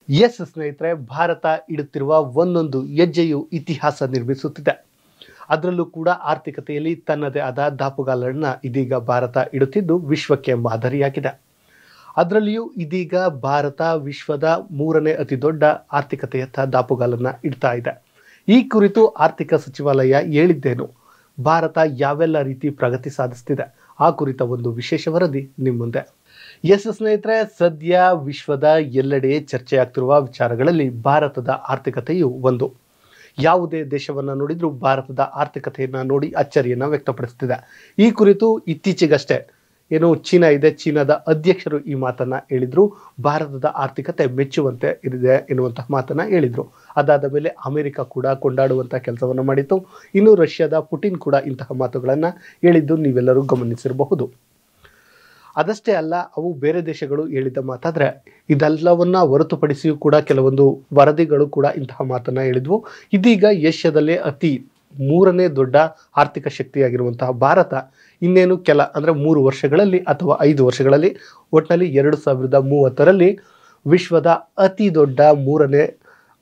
S ಸ್ನೇಹಿತರೆ, ಭಾರತ ಇಡುತ್ತಿರುವ ಒಂದೊಂದು ಹೆಜ್ಜೆಯು ಇತಿಹಾಸ ನಿರ್ಮಿಸುತ್ತಿದೆ. ಅದರಲ್ಲೂ ಕೂಡ ಆರ್ಥಿಕತೆಯಲ್ಲಿ ತನ್ನದೇ ಆದ ದಾಪುಗಾಲನ್ನು ಇದೀಗ ಭಾರತ ಇಡುತ್ತಿದ್ದು ವಿಶ್ವಕ್ಕೆ ಮಾದರಿಯಾಗಿದೆ. ಅದರಲ್ಲಿಯೂ ಇದೀಗ ಭಾರತ ವಿಶ್ವದ 3ನೇ ಅತಿ ದೊಡ್ಡ ಆರ್ಥಿಕತೆಯತ್ತ ದಾಪುಗಾಲನ್ನು ಇಡ್ತಾ ಇದೆ. ಈ ಕುರಿತು ಆರ್ಥಿಕ ಸಚಿವಾಲಯ ಹೇಳಿದ್ದೇನು, ಭಾರತ ಯಾವೆಲ್ಲ ರೀತಿ ಪ್ರಗತಿ ಸಾಧಿಸುತ್ತಿದೆ, ಆ ಕುರಿತ ಒಂದು ವಿಶೇಷ ವರದಿ ನಿಮ್ಮ ಮುಂದೆ. ಎಸ್ ಸ್ನೇಹಿತರೆ, ಸದ್ಯ ವಿಶ್ವದ ಎಲ್ಲೆಡೆ ಚರ್ಚೆಯಾಗ್ತಿರುವ ವಿಚಾರಗಳಲ್ಲಿ ಭಾರತದ ಆರ್ಥಿಕತೆಯು ಒಂದು. ಯಾವುದೇ ದೇಶವನ್ನು ನೋಡಿದ್ರೂ ಭಾರತದ ಆರ್ಥಿಕತೆಯನ್ನು ನೋಡಿ ಅಚ್ಚರಿಯನ್ನು ವ್ಯಕ್ತಪಡಿಸುತ್ತಿದೆ. ಈ ಕುರಿತು ಇತ್ತೀಚೆಗಷ್ಟೇ ಚೀನಾ ಇದೆ, ಚೀನಾದ ಅಧ್ಯಕ್ಷರು ಈ ಮಾತನ್ನ ಹೇಳಿದ್ರು. ಭಾರತದ ಆರ್ಥಿಕತೆ ಮೆಚ್ಚುವಂತೆ ಇದೆ ಎನ್ನುವಂತಹ ಮಾತನ್ನ ಹೇಳಿದ್ರು. ಅದಾದ ಮೇಲೆ ಅಮೆರಿಕ ಕೂಡ ಕೊಂಡಾಡುವಂತಹ ಕೆಲಸವನ್ನು ಮಾಡಿತ್ತು. ಇನ್ನು ರಷ್ಯಾದ ಪುಟಿನ್ ಕೂಡ ಇಂತಹ ಮಾತುಗಳನ್ನು ಹೇಳಿದ್ದು ನೀವೆಲ್ಲರೂ ಗಮನಿಸಿರಬಹುದು. ಅದಷ್ಟೇ ಅಲ್ಲ, ಅವು ಬೇರೆ ದೇಶಗಳು ಹೇಳಿದ ಮಾತಾದರೆ ಇದೆಲ್ಲವನ್ನ ಹೊರತುಪಡಿಸಿಯೂ ಕೂಡ ಕೆಲವೊಂದು ವರದಿಗಳು ಕೂಡ ಇಂತಹ ಮಾತನ್ನ ಹೇಳಿದ್ವು. ಇದೀಗ ಏಷ್ಯಾದಲ್ಲೇ 3ನೇ ದೊಡ್ಡ ಆರ್ಥಿಕ ಶಕ್ತಿಯಾಗಿರುವಂತಹ ಭಾರತ ಇನ್ನೇನು 3 ವರ್ಷಗಳಲ್ಲಿ ಅಥವಾ 5 ವರ್ಷಗಳಲ್ಲಿ ಒಟ್ಟಿನಲ್ಲಿ 2030ರಲ್ಲಿ ವಿಶ್ವದ ಅತಿ ದೊಡ್ಡ 3ನೇ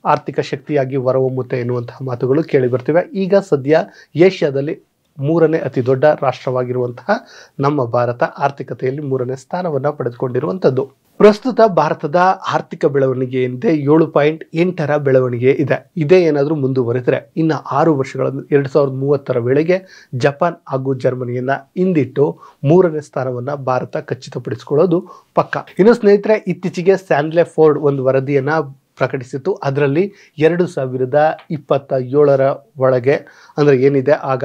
ಆರ್ಥಿಕ ಶಕ್ತಿಯಾಗಿ ಹೊರಹೊಮ್ಮುತ್ತೆ ಎನ್ನುವಂತಹ ಮಾತುಗಳು ಕೇಳಿ ಬರ್ತಿವೆ. ಈಗ ಸದ್ಯ ಏಷ್ಯಾದಲ್ಲಿ 3ನೇ ಅತಿ ದೊಡ್ಡ ರಾಷ್ಟ್ರವಾಗಿರುವಂತಹ ನಮ್ಮ ಭಾರತ ಆರ್ಥಿಕತೆಯಲ್ಲಿ 3ನೇ ಸ್ಥಾನವನ್ನು ಪಡೆದುಕೊಂಡಿರುವಂಥದ್ದು. ಪ್ರಸ್ತುತ ಭಾರತದ ಆರ್ಥಿಕ ಬೆಳವಣಿಗೆ ಏನಿದೆ 7.8ರ ಬೆಳವಣಿಗೆ ಇದೆ. ಇದೇ ಏನಾದರೂ ಮುಂದುವರೆದರೆ ಇನ್ನು 6 ವರ್ಷಗಳನ್ನು 2030ರ ವೇಳೆಗೆ ಜಪಾನ್ ಹಾಗೂ ಜರ್ಮನಿಯನ್ನ ಹಿಂದಿಟ್ಟು 3ನೇ ಸ್ಥಾನವನ್ನು ಭಾರತ ಖಚಿತಪಡಿಸಿಕೊಳ್ಳೋದು ಪಕ್ಕ. ಇನ್ನು ಸ್ನೇಹಿತರೆ, ಇತ್ತೀಚೆಗೆ ಸ್ಟ್ಯಾನ್ಲೆ ಫೋರ್ಡ್ ಒಂದು ವರದಿಯನ್ನು ಪ್ರಕಟಿಸಿತು. ಅದರಲ್ಲಿ 2027ರ ಒಳಗೆ ಏನಿದೆ ಆಗ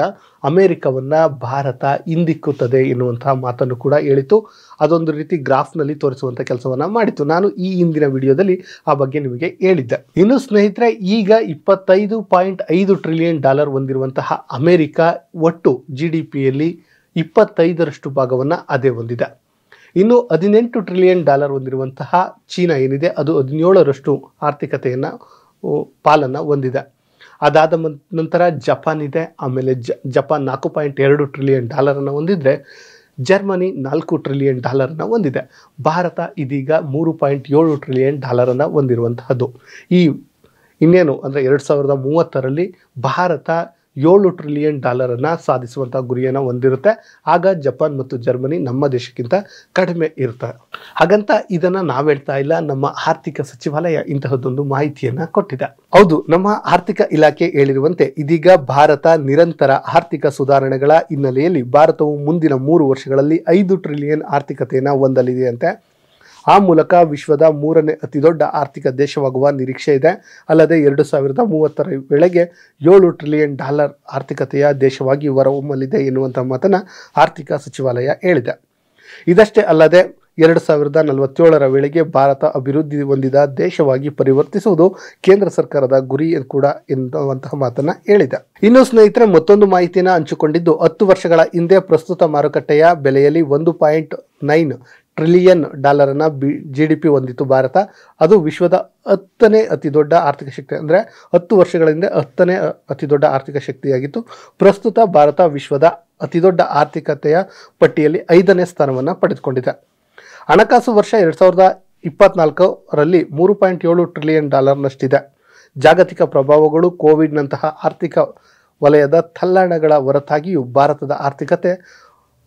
ಅಮೆರಿಕವನ್ನು ಭಾರತ ಹಿಂದಿಕ್ಕುತ್ತದೆ ಎನ್ನುವಂತಹ ಮಾತನ್ನು ಕೂಡ ಹೇಳಿತು. ಅದೊಂದು ರೀತಿ ಗ್ರಾಫ್ನಲ್ಲಿ ತೋರಿಸುವಂಥ ಕೆಲಸವನ್ನು ಮಾಡಿತು. ನಾನು ಈ ಹಿಂದಿನ ವಿಡಿಯೋದಲ್ಲಿ ಆ ಬಗ್ಗೆ ನಿಮಗೆ ಹೇಳಿದ್ದೆ. ಇನ್ನು ಸ್ನೇಹಿತರೆ, ಈಗ $25.5 ಟ್ರಿಲಿಯನ್ ಹೊಂದಿರುವಂತಹ ಅಮೆರಿಕ ಒಟ್ಟು GDPಯಲ್ಲಿ 25ರಷ್ಟು ಭಾಗವನ್ನು ಅದೇ ಹೊಂದಿದೆ. ಇನ್ನು $18 ಟ್ರಿಲಿಯನ್ ಹೊಂದಿರುವಂತಹ ಚೀನಾ ಏನಿದೆ ಅದು 17ರಷ್ಟು ಆರ್ಥಿಕತೆಯನ್ನು ಪಾಲನ್ನು ಹೊಂದಿದೆ. ಅದಾದ ನಂತರ ಜಪಾನ್ ಇದೆ. ಆಮೇಲೆ ಜಪಾನ್ $4.2 ಟ್ರಿಲಿಯನ್ ಹೊಂದಿದ್ರೆ ಜರ್ಮನಿ $4 ಟ್ರಿಲಿಯನ್ ಹೊಂದಿದೆ. ಭಾರತ ಇದೀಗ $3.7 ಟ್ರಿಲಿಯನ್ ಹೊಂದಿರುವಂತಹದ್ದು. ಈ ಇನ್ನೇನು 2030ರಲ್ಲಿ ಭಾರತ $7 ಟ್ರಿಲಿಯನ್ ಸಾಧಿಸುವಂಥ ಗುರಿಯನ್ನು ಹೊಂದಿರುತ್ತೆ. ಆಗ ಜಪಾನ್ ಮತ್ತು ಜರ್ಮನಿ ನಮ್ಮ ದೇಶಕ್ಕಿಂತ ಕಡಿಮೆ ಇರ್ತಾರೆ. ಹಾಗಂತ ಇದನ್ನು ನಾವು ಹೇಳ್ತಾ ಇಲ್ಲ, ನಮ್ಮ ಆರ್ಥಿಕ ಸಚಿವಾಲಯ ಇಂತಹದ್ದೊಂದು ಮಾಹಿತಿಯನ್ನು ಕೊಟ್ಟಿದೆ. ಹೌದು, ನಮ್ಮ ಆರ್ಥಿಕ ಇಲಾಖೆ ಹೇಳಿರುವಂತೆ ಇದೀಗ ಭಾರತ ನಿರಂತರ ಆರ್ಥಿಕ ಸುಧಾರಣೆಗಳ ಹಿನ್ನೆಲೆಯಲ್ಲಿ ಭಾರತವು ಮುಂದಿನ 3 ವರ್ಷಗಳಲ್ಲಿ 5 ಟ್ರಿಲಿಯನ್ ಆರ್ಥಿಕತೆಯನ್ನು ಹೊಂದಲಿದೆಯಂತೆ. ಆ ಮೂಲಕ ವಿಶ್ವದ 3ನೇ ಅತಿ ದೊಡ್ಡ ಆರ್ಥಿಕ ದೇಶವಾಗುವ ನಿರೀಕ್ಷೆ ಇದೆ. ಅಲ್ಲದೆ 2030ರ ವೇಳೆಗೆ $7 ಟ್ರಿಲಿಯನ್ ಆರ್ಥಿಕತೆಯ ದೇಶವಾಗಿ ಹೊರಹೊಮ್ಮಲಿದೆ ಎನ್ನುವಂಥ ಮಾತನ್ನು ಆರ್ಥಿಕ ಸಚಿವಾಲಯ ಹೇಳಿದೆ. ಇದಷ್ಟೇ ಅಲ್ಲದೆ 2047ರ ವೇಳೆಗೆ ಭಾರತ ಅಭಿವೃದ್ಧಿ ಹೊಂದಿದ ದೇಶವಾಗಿ ಪರಿವರ್ತಿಸುವುದು ಕೇಂದ್ರ ಸರ್ಕಾರದ ಗುರಿ ಕೂಡ ಎನ್ನುವಂತಹ ಮಾತನ್ನ ಹೇಳಿದೆ. ಇನ್ನು ಸ್ನೇಹಿತರೆ, ಮತ್ತೊಂದು ಮಾಹಿತಿಯನ್ನು ಹಂಚಿಕೊಂಡಿದ್ದು 10 ವರ್ಷಗಳ ಹಿಂದೆ ಪ್ರಸ್ತುತ ಮಾರುಕಟ್ಟೆಯ ಬೆಲೆಯಲ್ಲಿ $1.9 ಟ್ರಿಲಿಯನ್ GDP ಹೊಂದಿತ್ತು ಭಾರತ. ಅದು ವಿಶ್ವದ 10ನೇ ಅತಿ ದೊಡ್ಡ ಆರ್ಥಿಕ ಶಕ್ತಿ, 10 ವರ್ಷಗಳ ಹಿಂದೆ 10ನೇ ಅತಿ ದೊಡ್ಡ ಆರ್ಥಿಕ ಶಕ್ತಿಯಾಗಿತ್ತು. ಪ್ರಸ್ತುತ ಭಾರತ ವಿಶ್ವದ ಅತಿ ದೊಡ್ಡ ಆರ್ಥಿಕತೆಯ ಪಟ್ಟಿಯಲ್ಲಿ 5ನೇ ಸ್ಥಾನವನ್ನು ಪಡೆದುಕೊಂಡಿದೆ. ಹಣಕಾಸು ವರ್ಷ 2024ರಲ್ಲಿ $3.7 ಟ್ರಿಲಿಯನ್ ನಷ್ಟಿದೆ. ಜಾಗತಿಕ ಪ್ರಭಾವಗಳು, ಕೋವಿಡ್ನಂತಹ ಆರ್ಥಿಕ ವಲಯದ ತಲ್ಲಣಗಳ ಹೊರತಾಗಿಯೂ ಭಾರತದ ಆರ್ಥಿಕತೆ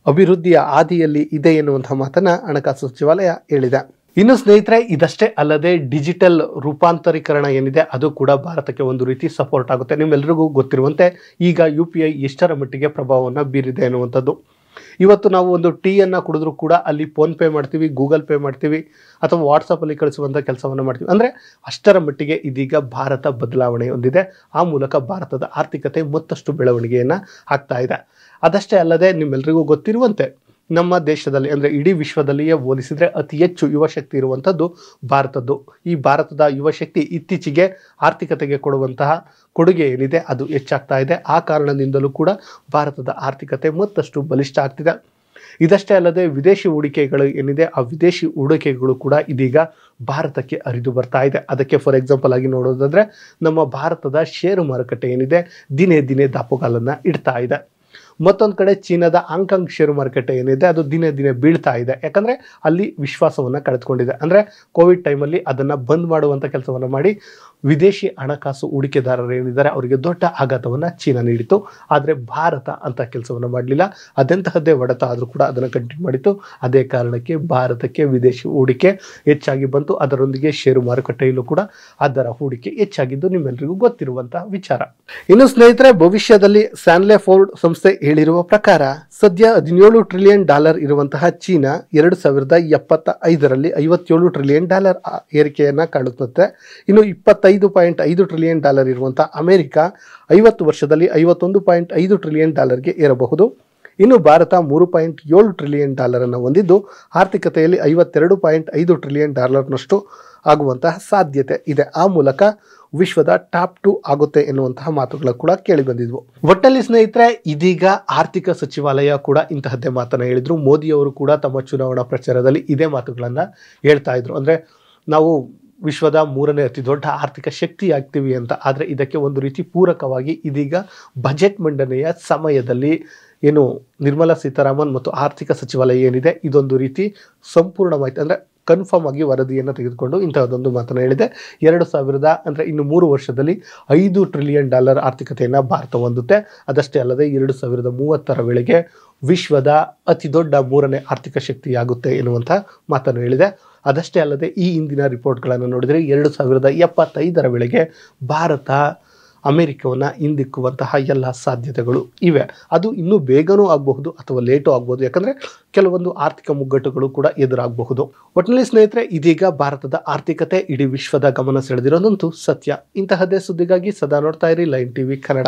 ಅಭಿವೃದ್ಧಿಯ ಹಾದಿಯಲ್ಲಿ ಇದೆ ಎನ್ನುವಂತಹ ಮಾತನ್ನ ಹಣಕಾಸು ಸಚಿವಾಲಯ ಹೇಳಿದೆ. ಇನ್ನು ಸ್ನೇಹಿತರೆ, ಇದಷ್ಟೇ ಅಲ್ಲದೆ ಡಿಜಿಟಲ್ ರೂಪಾಂತರೀಕರಣ ಏನಿದೆ ಅದು ಕೂಡ ಭಾರತಕ್ಕೆ ಒಂದು ರೀತಿ ಸಪೋರ್ಟ್ ಆಗುತ್ತೆ. ನಿಮ್ಮೆಲ್ಲರಿಗೂ ಗೊತ್ತಿರುವಂತೆ ಈಗ UPI ಎಷ್ಟರ ಮಟ್ಟಿಗೆ ಪ್ರಭಾವವನ್ನು ಬೀರಿದೆ ಎನ್ನುವಂಥದ್ದು. ಇವತ್ತು ನಾವು ಒಂದು ಟೀಯನ್ನು ಕುಡಿದ್ರೂ ಕೂಡ ಅಲ್ಲಿ ಫೋನ್ಪೇ ಮಾಡ್ತೀವಿ, ಗೂಗಲ್ ಪೇ ಮಾಡ್ತೀವಿ, ಅಥವಾ ವಾಟ್ಸಪ್ಪಲ್ಲಿ ಕಳಿಸುವಂಥ ಕೆಲಸವನ್ನು ಮಾಡ್ತೀವಿ. ಅಷ್ಟರ ಮಟ್ಟಿಗೆ ಇದೀಗ ಭಾರತ ಬದಲಾವಣೆ ಹೊಂದಿದೆ. ಆ ಮೂಲಕ ಭಾರತದ ಆರ್ಥಿಕತೆ ಮತ್ತಷ್ಟು ಬೆಳವಣಿಗೆಯನ್ನು ಆಗ್ತಾ ಇದೆ. ಅದಷ್ಟೇ ಅಲ್ಲದೆ ನಿಮ್ಮೆಲ್ಲರಿಗೂ ಗೊತ್ತಿರುವಂತೆ ನಮ್ಮ ದೇಶದಲ್ಲಿ ಇಡೀ ವಿಶ್ವದಲ್ಲಿಯೇ ಹೋಲಿಸಿದರೆ ಅತಿ ಹೆಚ್ಚು ಯುವಶಕ್ತಿ ಇರುವಂಥದ್ದು ಭಾರತದ್ದು. ಈ ಭಾರತದ ಯುವಶಕ್ತಿ ಇತ್ತೀಚೆಗೆ ಆರ್ಥಿಕತೆಗೆ ಕೊಡುವಂತಹ ಕೊಡುಗೆ ಏನಿದೆ ಅದು ಹೆಚ್ಚಾಗ್ತಾ ಇದೆ. ಆ ಕಾರಣದಿಂದಲೂ ಕೂಡ ಭಾರತದ ಆರ್ಥಿಕತೆ ಮತ್ತಷ್ಟು ಬಲಿಷ್ಠ ಆಗ್ತಿದೆ. ಇದಷ್ಟೇ ಅಲ್ಲದೆ ವಿದೇಶಿ ಹೂಡಿಕೆಗಳು ಏನಿದೆ ಆ ವಿದೇಶಿ ಹೂಡಿಕೆಗಳು ಕೂಡ ಇದೀಗ ಭಾರತಕ್ಕೆ ಹರಿದು ಬರ್ತಾ ಇದೆ. ಅದಕ್ಕೆ ಫಾರ್ ಎಕ್ಸಾಂಪಲ್ ಆಗಿ ನೋಡೋದಾದರೆ ನಮ್ಮ ಭಾರತದ ಷೇರು ಮಾರುಕಟ್ಟೆ ಏನಿದೆ ದಿನೇ ದಿನೇ ದಾಪುಗಾಲನ್ನು ಇಡ್ತಾ ಇದೆ. ಮತ್ತೊಂದು ಕಡೆ ಚೀನಾದ ಹಾಂಗ್ಕಾಂಗ್ ಷೇರು ಮಾರುಕಟ್ಟೆ ಏನಿದೆ ಅದು ದಿನೇ ದಿನೇ ಬೀಳ್ತಾ ಇದೆ. ಯಾಕಂದರೆ ಅಲ್ಲಿ ವಿಶ್ವಾಸವನ್ನು ಕಳೆದುಕೊಂಡಿದೆ. ಅಂದರೆ ಕೋವಿಡ್ ಟೈಮಲ್ಲಿ ಅದನ್ನು ಬಂದ್ ಮಾಡುವಂಥ ಕೆಲಸವನ್ನು ಮಾಡಿ ವಿದೇಶಿ ಹಣಕಾಸು ಹೂಡಿಕೆದಾರರು ಏನಿದ್ದಾರೆ ಅವರಿಗೆ ದೊಡ್ಡ ಆಘಾತವನ್ನು ಚೀನಾ ನೀಡಿತು. ಆದರೆ ಭಾರತ ಅಂತ ಕೆಲಸವನ್ನು ಮಾಡಲಿಲ್ಲ. ಅದೆಂತಹದ್ದೇ ಹೊಡೆತ ಆದರೂ ಕೂಡ ಅದನ್ನು ಕಂಟಿನ್ಯೂ ಮಾಡಿತು. ಅದೇ ಕಾರಣಕ್ಕೆ ಭಾರತಕ್ಕೆ ವಿದೇಶಿ ಹೂಡಿಕೆ ಹೆಚ್ಚಾಗಿ ಬಂತು. ಅದರೊಂದಿಗೆ ಷೇರು ಮಾರುಕಟ್ಟೆಯಲ್ಲೂ ಕೂಡ ಅದರ ಹೂಡಿಕೆ ಹೆಚ್ಚಾಗಿದ್ದು ನಿಮ್ಮೆಲ್ಲರಿಗೂ ಗೊತ್ತಿರುವಂತಹ ವಿಚಾರ. ಇನ್ನು ಸ್ನೇಹಿತರೆ, ಭವಿಷ್ಯದಲ್ಲಿ ಸ್ಯಾನ್ಲೆ ಫೋರ್ಡ್ ಸಂಸ್ಥೆ ಹೇಳಿರುವ ಪ್ರಕಾರ ಸದ್ಯ $17 ಟ್ರಿಲಿಯನ್ ಇರುವಂತಹ ಚೀನಾ 2075ರಲ್ಲಿ $57 ಟ್ರಿಲಿಯನ್ ಏರಿಕೆಯನ್ನು ಕಾಣುತ್ತದೆ. ಇನ್ನು $25.5 ಟ್ರಿಲಿಯನ್ ಇರುವಂತಹ ಅಮೆರಿಕ 50 ವರ್ಷದಲ್ಲಿ $51.5 ಟ್ರಿಲಿಯನ್ ಏರಬಹುದು. ಇನ್ನು ಭಾರತ $3.7 ಟ್ರಿಲಿಯನ್ ಅನ್ನು ಹೊಂದಿದ್ದು ಆರ್ಥಿಕತೆಯಲ್ಲಿ $52.5 ಟ್ರಿಲಿಯನ್ ನಷ್ಟು ಆಗುವಂತಹ ಸಾಧ್ಯತೆ ಇದೆ. ಆ ಮೂಲಕ ವಿಶ್ವದ ಟಾಪ್ 2 ಆಗುತ್ತೆ ಎನ್ನುವಂತಹ ಮಾತುಗಳು ಕೂಡ ಕೇಳಿ ಬಂದಿದ್ವು. ಒಟ್ಟಲ್ಲಿ ಸ್ನೇಹಿತರೆ, ಇದೀಗ ಆರ್ಥಿಕ ಸಚಿವಾಲಯ ಕೂಡ ಇಂತಹದ್ದೇ ಮಾತನ್ನ ಹೇಳಿದ್ರು. ಮೋದಿಯವರು ಕೂಡ ತಮ್ಮ ಚುನಾವಣಾ ಪ್ರಚಾರದಲ್ಲಿ ಇದೇ ಮಾತುಗಳನ್ನು ಹೇಳ್ತಾ ಇದ್ರು. ಅಂದರೆ ನಾವು ವಿಶ್ವದ 3ನೇ ಅತಿ ದೊಡ್ಡ ಆರ್ಥಿಕ ಶಕ್ತಿ ಆಗ್ತೀವಿ ಅಂತ. ಆದರೆ ಇದಕ್ಕೆ ಒಂದು ರೀತಿ ಪೂರಕವಾಗಿ ಇದೀಗ ಬಜೆಟ್ ಮಂಡನೆಯ ಸಮಯದಲ್ಲಿ ಏನು ನಿರ್ಮಲಾ ಸೀತಾರಾಮನ್ ಮತ್ತು ಆರ್ಥಿಕ ಸಚಿವಾಲಯ ಏನಿದೆ ಇದೊಂದು ರೀತಿ ಸಂಪೂರ್ಣವಾಯಿತು. ಅಂದರೆ ಕನ್ಫರ್ಮ್ ಆಗಿ ವರದಿಯನ್ನು ತೆಗೆದುಕೊಂಡು ಇಂತಹದೊಂದು ಮಾತನ್ನು ಹೇಳಿದೆ. 2000 ಅಂದರೆ ಇನ್ನು 3 ವರ್ಷದಲ್ಲಿ $5 ಟ್ರಿಲಿಯನ್ ಆರ್ಥಿಕತೆಯನ್ನು ಭಾರತ ಹೊಂದುತ್ತೆ. ಅದಷ್ಟೇ ಅಲ್ಲದೆ 2030ರ ವೇಳೆಗೆ ವಿಶ್ವದ ಅತಿ ದೊಡ್ಡ 3ನೇ ಆರ್ಥಿಕ ಶಕ್ತಿಯಾಗುತ್ತೆ ಎನ್ನುವಂಥ ಮಾತನ್ನು ಹೇಳಿದೆ. ಅದಷ್ಟೇ ಅಲ್ಲದೆ ಈ ಹಿಂದಿನ ರಿಪೋರ್ಟ್ಗಳನ್ನು ನೋಡಿದರೆ 2075ರ ವೇಳೆಗೆ ಭಾರತ ಅಮೆರಿಕವನ್ನು ಹಿಂದಿಕ್ಕುವಂತಹ ಎಲ್ಲ ಸಾಧ್ಯತೆಗಳು ಇವೆ. ಅದು ಇನ್ನೂ ಬೇಗನೂ ಆಗಬಹುದು ಅಥವಾ ಲೇಟು ಆಗಬಹುದು. ಯಾಕಂದರೆ ಕೆಲವೊಂದು ಆರ್ಥಿಕ ಮುಗ್ಗಟ್ಟುಗಳು ಕೂಡ ಎದುರಾಗಬಹುದು. ಒಟ್ಟಿನಲ್ಲಿ ಸ್ನೇಹಿತರೆ, ಇದೀಗ ಭಾರತದ ಆರ್ಥಿಕತೆ ಇಡೀ ವಿಶ್ವದ ಗಮನ ಸೆಳೆದಿರೋದಂತೂ ಸತ್ಯ. ಇಂತಹದ್ದೇ ಸುದ್ದಿಗಾಗಿ ಸದಾ ನೋಡ್ತಾ ಇರಿ ಲೈನ್ ಟಿವಿ ಕನ್ನಡ.